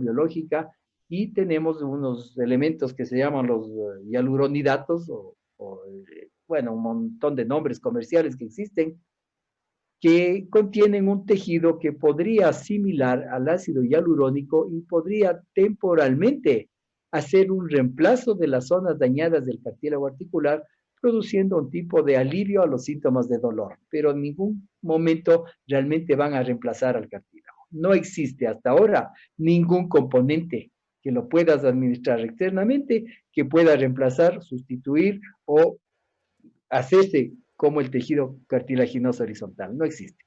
biológica y tenemos unos elementos que se llaman los hialuronidatos bueno, un montón de nombres comerciales que existen que contienen un tejido que podría asimilar al ácido hialurónico y podría temporalmente hacer un reemplazo de las zonas dañadas del cartílago articular, produciendo un tipo de alivio a los síntomas de dolor, pero en ningún momento realmente van a reemplazar al cartílago. No existe hasta ahora ningún componente que lo puedas administrar externamente que pueda reemplazar, sustituir o hacerse como el tejido cartilaginoso horizontal. No existe.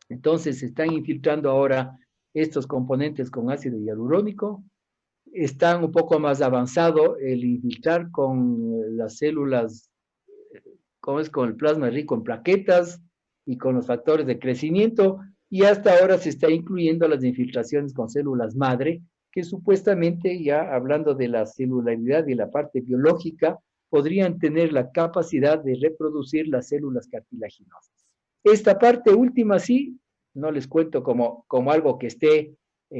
Entonces se están infiltrando ahora estos componentes con ácido hialurónico. Están un poco más avanzado el infiltrar con las células, como es con el plasma rico en plaquetas y con los factores de crecimiento. Y hasta ahora se está incluyendo las infiltraciones con células madre, que supuestamente, ya hablando de la celularidad y la parte biológica, podrían tener la capacidad de reproducir las células cartilaginosas. Esta parte última sí, no les cuento como algo que esté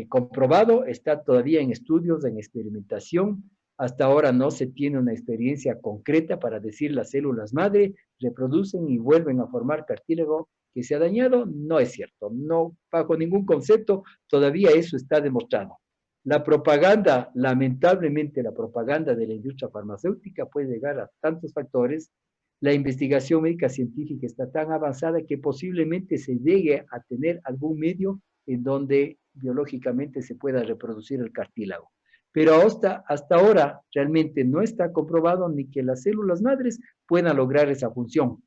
comprobado, está todavía en estudios, en experimentación. Hasta ahora no se tiene una experiencia concreta para decir las células madre reproducen y vuelven a formar cartílago que se ha dañado. No es cierto, no bajo ningún concepto todavía eso está demostrado. La propaganda, lamentablemente la propaganda de la industria farmacéutica puede llegar a tantos factores. La investigación médica científica está tan avanzada que posiblemente se llegue a tener algún medio en donde biológicamente se pueda reproducir el cartílago. Pero hasta ahora realmente no está comprobado ni que las células madres puedan lograr esa función.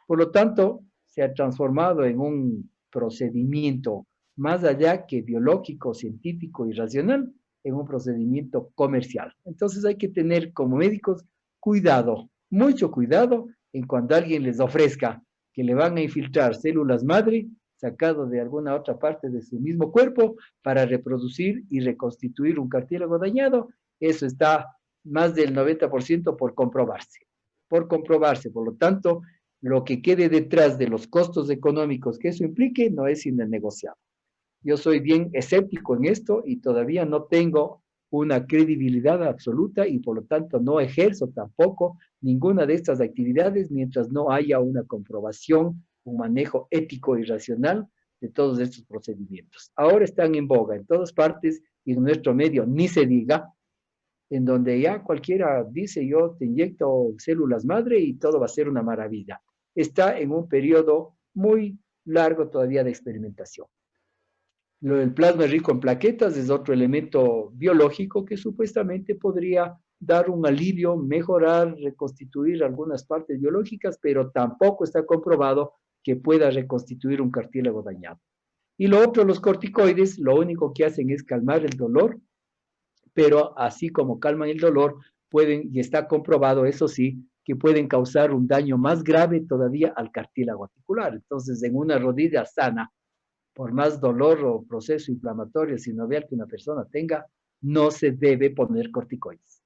Por lo tanto, se ha transformado en un procedimiento más allá que biológico, científico y racional, en un procedimiento comercial. Entonces hay que tener como médicos cuidado, mucho cuidado en cuando alguien les ofrezca que le van a infiltrar células madre sacado de alguna otra parte de su mismo cuerpo para reproducir y reconstituir un cartílago dañado. Eso está más del 90% por comprobarse. Por comprobarse, por lo tanto, lo que quede detrás de los costos económicos que eso implique no es innegociable. Yo soy bien escéptico en esto y todavía no tengo una credibilidad absoluta y por lo tanto no ejerzo tampoco ninguna de estas actividades mientras no haya una comprobación, un manejo ético y racional de todos estos procedimientos. Ahora están en boga en todas partes y en nuestro medio ni se diga, en donde ya cualquiera dice yo te inyecto células madre y todo va a ser una maravilla. Está en un periodo muy largo todavía de experimentación. Lo del plasma rico en plaquetas es otro elemento biológico que supuestamente podría dar un alivio, mejorar, reconstituir algunas partes biológicas, pero tampoco está comprobado que pueda reconstituir un cartílago dañado. Y lo otro, los corticoides, lo único que hacen es calmar el dolor, pero así como calman el dolor, pueden, y está comprobado, eso sí, que pueden causar un daño más grave todavía al cartílago articular. Entonces, en una rodilla sana, por más dolor o proceso inflamatorio sinovial que una persona tenga, no se debe poner corticoides.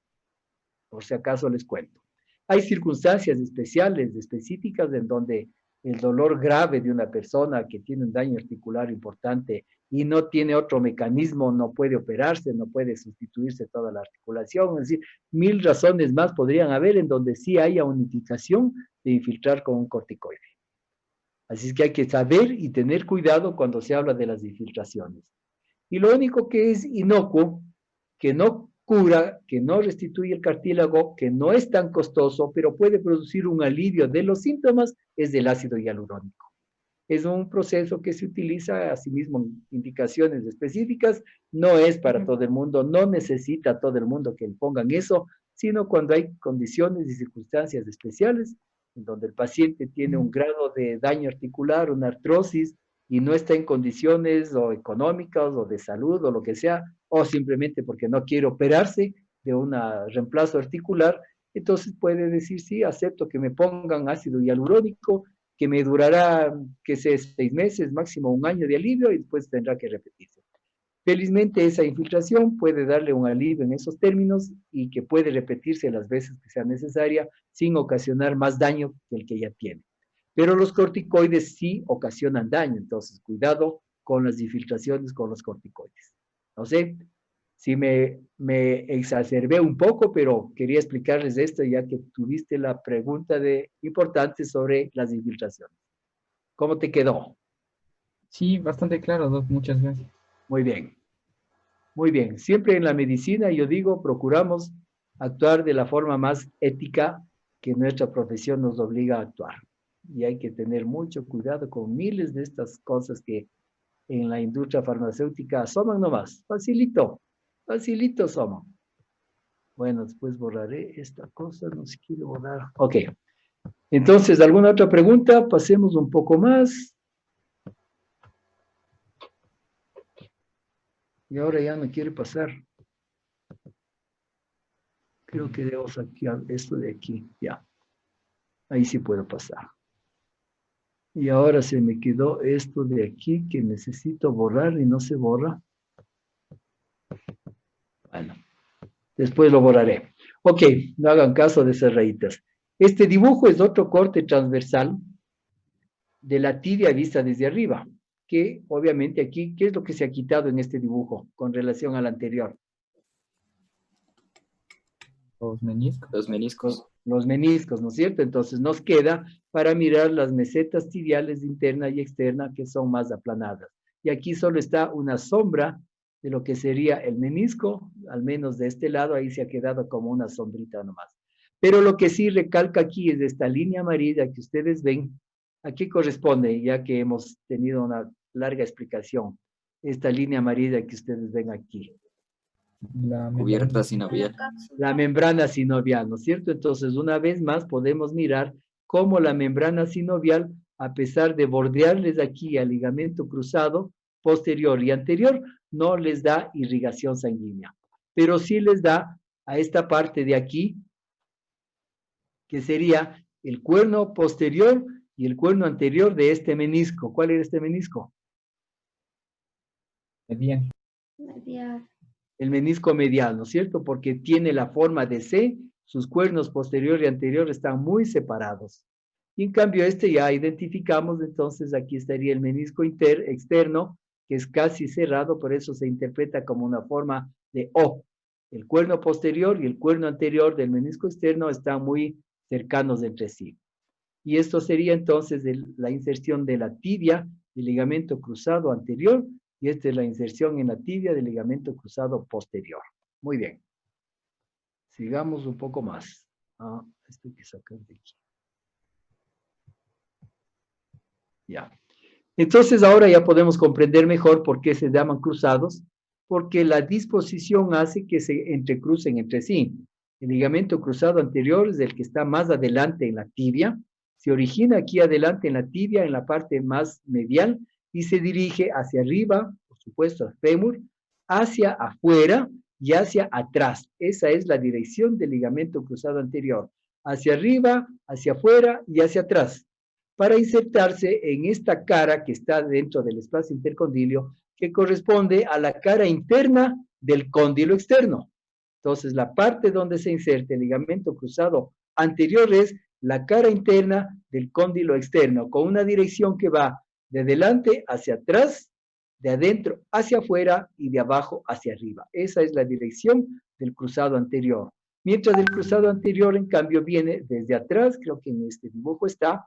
Por si acaso les cuento. Hay circunstancias especiales, específicas, en donde el dolor grave de una persona que tiene un daño articular importante y no tiene otro mecanismo, no puede operarse, no puede sustituirse toda la articulación, es decir, mil razones más podrían haber en donde sí haya unificación de infiltrar con un corticoide. Así es que hay que saber y tener cuidado cuando se habla de las infiltraciones. Y lo único que es inocuo, que no cura, que no restituye el cartílago, que no es tan costoso, pero puede producir un alivio de los síntomas, es del ácido hialurónico. Es un proceso que se utiliza asimismo en indicaciones específicas, no es para todo el mundo, no necesita todo el mundo que le pongan eso, sino cuando hay condiciones y circunstancias especiales, en donde el paciente tiene un grado de daño articular, una artrosis, y no está en condiciones o económicas o de salud o lo que sea, o simplemente porque no quiere operarse de un reemplazo articular, entonces puede decir, sí, acepto que me pongan ácido hialurónico, que me durará, que sé, 6 meses, máximo un año de alivio y después tendrá que repetirse. Felizmente esa infiltración puede darle un alivio en esos términos y que puede repetirse las veces que sea necesaria sin ocasionar más daño que el que ya tiene. Pero los corticoides sí ocasionan daño, entonces cuidado con las infiltraciones con los corticoides. No sé, Sí, me exacerbé un poco, pero quería explicarles esto ya que tuviste la pregunta importante sobre las infiltraciones. ¿Cómo te quedó? Sí, bastante claro, Doc, muchas gracias. Muy bien, muy bien. Siempre en la medicina, yo digo, procuramos actuar de la forma más ética que nuestra profesión nos obliga a actuar. Y hay que tener mucho cuidado con miles de estas cosas que en la industria farmacéutica asoman nomás. Facilito, facilito asoman. Bueno, después borraré esta cosa, no se quiere borrar. Ok, entonces, ¿alguna otra pregunta? Pasemos un poco más. Y ahora ya no quiere pasar. Creo que debo sacar esto de aquí. Ya, ahí sí puedo pasar. Y ahora se me quedó esto de aquí que necesito borrar y no se borra. Bueno, después lo borraré. Ok, no hagan caso de esas rayitas. Este dibujo es otro corte transversal de la tibia vista desde arriba, que obviamente aquí, ¿qué es lo que se ha quitado en este dibujo con relación al anterior? Los meniscos. Los meniscos. Los meniscos, ¿no es cierto? Entonces nos queda para mirar las mesetas tibiales interna y externa que son más aplanadas. Y aquí solo está una sombra de lo que sería el menisco, al menos de este lado, ahí se ha quedado como una sombrita nomás. Pero lo que sí recalca aquí es esta línea amarilla que ustedes ven, ¿a qué corresponde? Ya que hemos tenido una larga explicación, esta línea amarilla que ustedes ven aquí. La Cubierta sinovial. La membrana sinovial, ¿no es cierto? Entonces, una vez más podemos mirar cómo la membrana sinovial, a pesar de bordearles aquí al ligamento cruzado posterior y anterior, no les da irrigación sanguínea, pero sí les da a esta parte de aquí, que sería el cuerno posterior y el cuerno anterior de este menisco. ¿Cuál era este menisco? medial. El menisco medial, ¿no es cierto? Porque tiene la forma de C, sus cuernos posterior y anterior están muy separados. Y en cambio este ya identificamos, entonces aquí estaría el menisco externo, que es casi cerrado, por eso se interpreta como una forma de O. El cuerno posterior y el cuerno anterior del menisco externo están muy cercanos entre sí. Y esto sería entonces la inserción de la tibia del ligamento cruzado anterior y esta es la inserción en la tibia del ligamento cruzado posterior. Muy bien. Sigamos un poco más. Esto hay que sacar de aquí. Ya. Entonces ahora ya podemos comprender mejor por qué se llaman cruzados, porque la disposición hace que se entrecrucen entre sí. El ligamento cruzado anterior es el que está más adelante en la tibia, se origina aquí adelante en la tibia, en la parte más medial, y se dirige hacia arriba, por supuesto, al fémur, hacia afuera y hacia atrás. Esa es la dirección del ligamento cruzado anterior. Hacia arriba, hacia afuera y hacia atrás para insertarse en esta cara que está dentro del espacio intercondilio, que corresponde a la cara interna del cóndilo externo. Entonces, la parte donde se inserta el ligamento cruzado anterior es la cara interna del cóndilo externo, con una dirección que va de delante hacia atrás, de adentro hacia afuera y de abajo hacia arriba. Esa es la dirección del cruzado anterior. Mientras el cruzado anterior, en cambio, viene desde atrás, creo que en este dibujo está,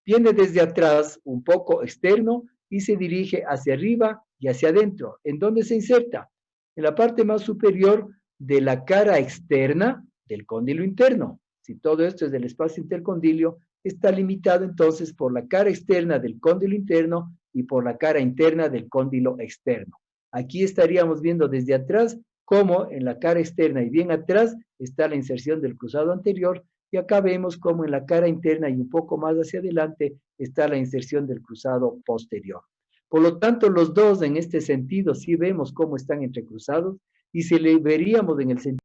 viene desde atrás un poco externo y se dirige hacia arriba y hacia adentro. ¿En dónde se inserta? En la parte más superior de la cara externa del cóndilo interno. Si todo esto es del espacio intercondilio, está limitado entonces por la cara externa del cóndilo interno y por la cara interna del cóndilo externo. Aquí estaríamos viendo desde atrás cómo en la cara externa y bien atrás está la inserción del cruzado anterior y acá vemos cómo en la cara interna y un poco más hacia adelante está la inserción del cruzado posterior. Por lo tanto, los dos en este sentido sí vemos cómo están entrecruzados y si le veríamos en el sentido